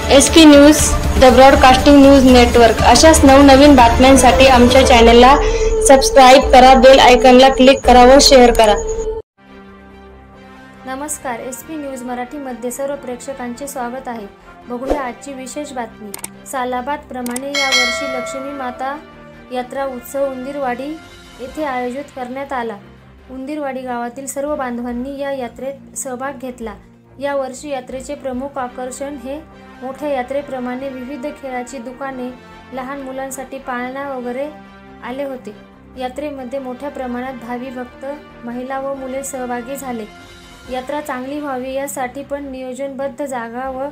SP news, the broadcasting news network अशाच नवनवीन बातम्यांसाठी आमच्या चॅनलला सबस्क्राईब करा, बेल आयकॉनला क्लिक करा व शेअर करा। नमस्कार, SP न्यूज मराठीमध्ये सर्व प्रेक्षकांचे स्वागत आहे। बघूया आजची विशेष बातमी। सालाबाद प्रमाणे यावर्षी लक्ष्मी माता यात्रा उत्सव उंदीरवाडी येथे आयोजित करण्यात आला। उंदीरवाडी गावातील सर्व बांधवांनी या यात्रेत सहभाग घेतला। या वर्षी यात्रेचे प्रमुख आकर्षण हे मोठ्या यात्रेप्रमाणे विविध खेळाची दुकाने, लहान मुलांसाठी पाळणा वगैरे आले होते। यात्रेमध्ये मोठ्या प्रमाणात भावी भक्त, महिला व मुले सहभागी झाले। यात्रा चांगली व्हावी यासाठी पण नियोजनबद्ध जागा व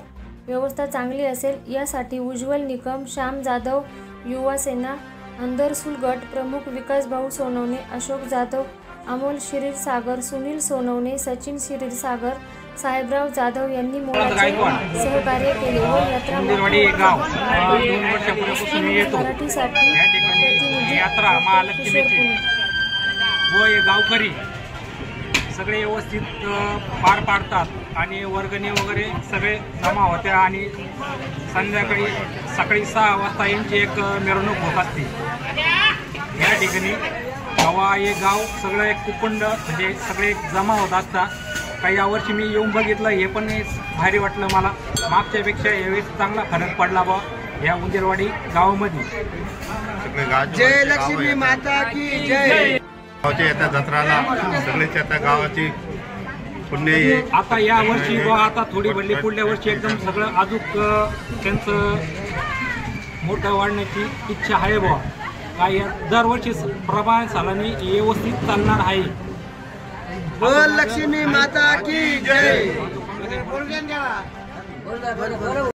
व्यवस्था चांगली असेल यासाठी उज्ज्वल निकम, श्याम जाधव युवा सेना, अंदरसूल गट प्रमुख विकासभाऊ सोनवणे, अशोक जाधव, अमोल क्षीरसागर, सुनील सोनवणे, सचिन क्षीरसागर, साहेबराव जाधव यांनी मोलाचे सहकार्य केले व यात्रा मराठीसाठी यात्रा महालक्ष्मीची व हे गावकरी सगळे व्यवस्थित पार पाडतात आणि वर्गणी वगैरे सगळे जमा होत्या आणि संध्याकाळी सकाळी 6 वाजता यांची एक मिरवणूक होत असते। या ठिकाणी गावा हे गाव सगळं एक कुकुंड म्हणजे सगळे जमा होत असतात। काही यावर्षी मी येऊन बघितलं, हे पण भारी वाटलं मला। मागच्यापेक्षा यावेळेस चांगला फरक पडला बा या उंदीरवाडी गावामध्ये। जय लक्ष्मी माता की जय। गावच्या येत्या जत्राला सगळेच आता गावाची पुण्य आहे। आता या वर्षी आता थोडी भरली, पुढल्या वर्षी एकदम सगळं अजूक त्यांचं मोठं वाढण्याची इच्छा आहे बा। काय दरवर्षी प्रमाण सालानी व्यवस्थित चालणार आहे। बोल लक्ष्मी माता की जय।